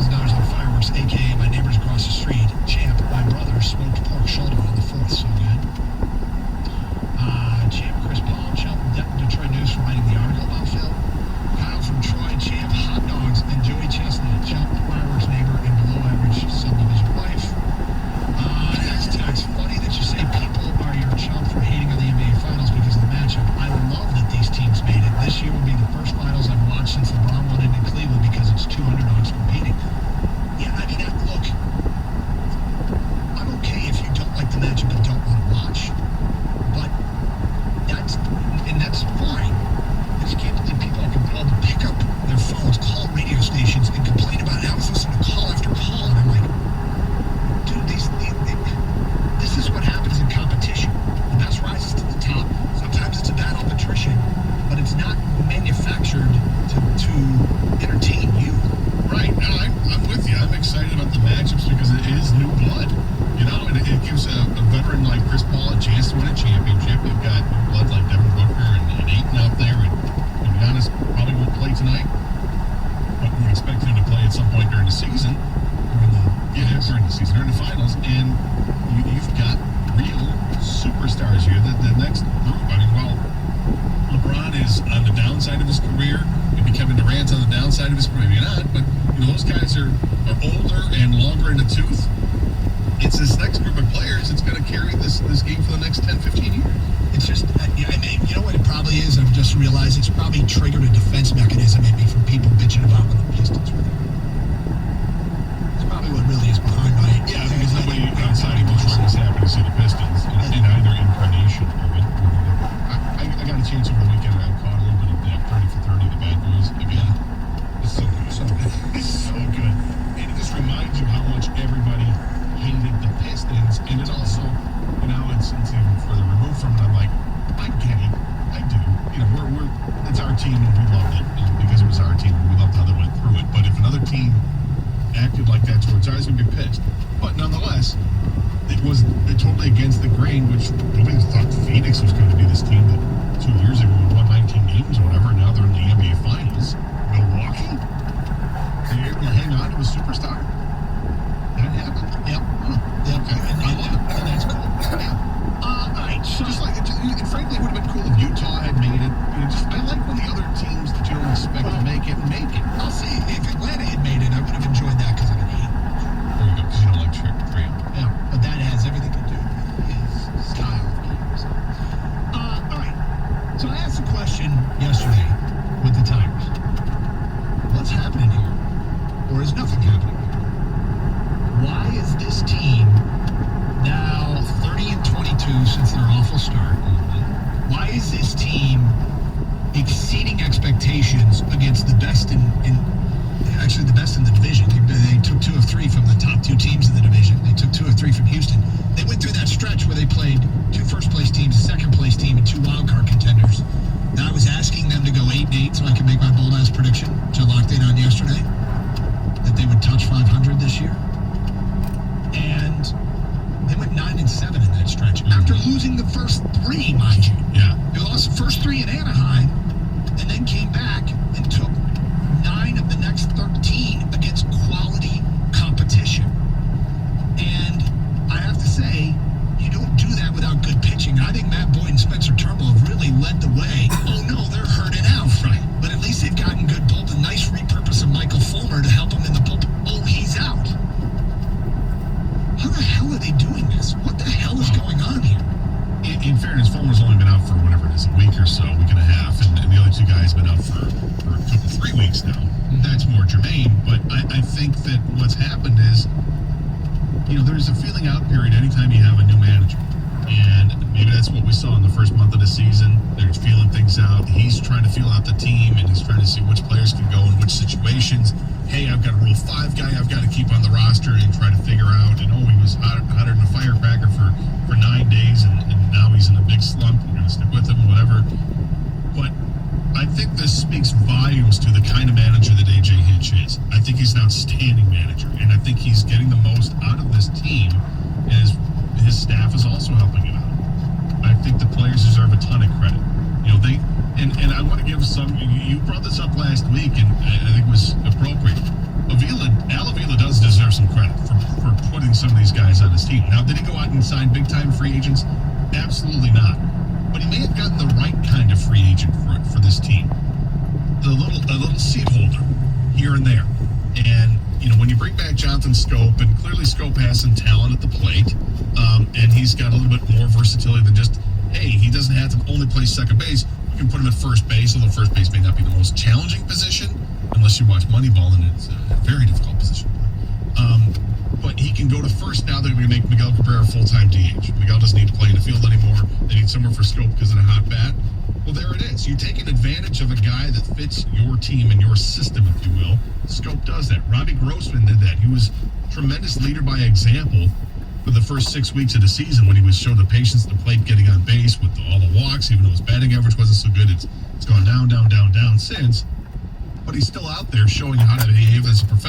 $50,000 on fireworks, a.k.a. my neighbors across the street. Champ, my brother, smoked pork shoulder on the 4th. So good. Champ, Chris Paul, Detroit News for writing the article about Phil. Kyle from Troy, Champ, hot dogs, and Joey Chestnut, Champ, fireworks neighbor, and below average subdivision wife. Next text, funny that you say people are your chump for hating on the NBA Finals because of the matchup. I love that these teams made it. This year will be the first Finals I've watched since LeBron won it in Cleveland because it's two underdogs competing. Yeah, I mean, look, I'm okay if you don't like the matchup and don't want to watch. But that's fine. I just can't believe people are compelled to pick up their phones, call radio stations, and complain about it. I was listening to call after call, and I'm like, dude, this is what happens in competition. The best rises to the top. Sometimes it's a battle of attrition, but it's not manufactured to entertain you. Right. No, I'm with you. I'm excited about the matchups because it is new blood. You know, and it gives a veteran like Chris Paul a chance to win a championship. You've got new blood like Devin Booker and Ayton out there, and Giannis probably won't play tonight, but we expect him to play at some point during the season. During the finals, and you've got real superstars here. The next group, I mean, well, LeBron is on the downside of his career. Maybe Kevin Durant's on the downside of his career. Maybe not, but you know, those guys are older and longer in the tooth. It's this next group of players that's going to carry this game for the next 10, 15 years. It's just, you know what it probably is? I've just realized it's probably triggered a defense mechanism in me from people bitching about when the Pistons were there. It's probably what really is behind my... Yeah, because nobody outside of Detroit is happy to see the Pistons in either incarnation of it. I got a chance over the weekend. I caught a little bit of that 30 for 30, the Bad Boys again. It's so good. It's so good. And it just reminds you how much everybody hated the Pistons, and it also, you know, it's even further removed from it. I'm like, I get it, I do. You know, it's our team, and we loved it, and because it was our team, we loved how they went through it. But if another team acted like that towards ours, we'd be pissed. But nonetheless, it was totally against the grain, which nobody thought Phoenix was going to be this team that 2 years ago won 19 games or whatever. Now they're in the NBA Finals. Milwaukee, they're able to hang on to a superstar. That happened. Yep. Okay. I love it. And that's cool. Yeah. All right. So just like, and frankly, it would have been cool if Utah had made it. You know, I like when the other teams that you don't expect to make it. I'll see. If Atlanta had made it, I would have enjoyed that because I'm an eight. There you go, because you don't like Trick 3. Yeah, but that has everything to do with his style of games. All right. So I asked a question yesterday with the Tigers. What's happening here? Or is nothing happening? Why is this team now 30-22 since their awful start? Why is this team exceeding expectations against the best actually the best in the division? They took 2 of 3 from the top 2 teams in the division. They took 2 of 3 from Houston. They went through that stretch where they played 2 first-place teams, a second-place team, and 2 wildcard contenders. And I was asking them to go 8-8 so I could make my bold-ass prediction, which I locked in on yesterday, that they would touch 500 this year. And they went 9-7 in that stretch after losing the first 3, mind you. Yeah. They lost the first 3 in Anaheim and then came back and took 9 of the next 13 against quality competition. And I have to say, you don't do that without good pitching. I think Matt Boyd and Spencer Turnbull have really led the way. Oh no, they're hurting out. Right. But at least they've gotten good bullpen. Nice repurpose of Michael Fulmer to help him in the bullpen. Oh, he's out. How the hell are they doing this? What the hell is going on here? In fairness, Fulmer's only been out for whatever it is, a week or so, week and a half, and the other 2 guys have been out for a couple, 3 weeks now. That's more germane, but I think that what's happened is, you know, there's a feeling out period anytime you have a new manager. And maybe that's what we saw in the first month of the season. They're feeling things out. He's trying to feel out the team, and he's trying to see which players can go in which situations. Hey, I've got a Rule 5 guy I've got to keep on the roster and try to figure out. And, he was hotter than a firecracker for 9 days, and now he's in a big slump. We're going to stick with him, whatever. But I think this speaks volumes to the kind of manager that A.J. Hinch is. I think he's an outstanding manager, and I think he's getting the most out of this team, and his staff is also helping him out. I think the players deserve a ton of credit. You know, and I want to give some, you brought this up last week, and I think it was appropriate. Avila some credit for putting some of these guys on his team. Now, did he go out and sign big-time free agents? Absolutely not. But he may have gotten the right kind of free agent for this team. A little seat holder here and there. And, when you bring back Jonathan Scope, and clearly Scope has some talent at the plate, and he's got a little bit more versatility than just, hey, he doesn't have to only play second base. We can put him at first base, although first base may not be the most challenging position, unless you watch Moneyball, and it's a very difficult position. But he can go to first now. They're going to make Miguel Cabrera full-time DH. Miguel doesn't need to play in the field anymore. They need somewhere for Scope because of a hot bat. Well, there it is. You're taking advantage of a guy that fits your team and your system, if you will. Scope does that. Robbie Grossman did that. He was a tremendous leader by example for the first 6 weeks of the season when he was showing the patience at the plate, getting on base with all the walks, even though his batting average wasn't so good. It's gone down since. But he's still out there showing how to behave as a professional.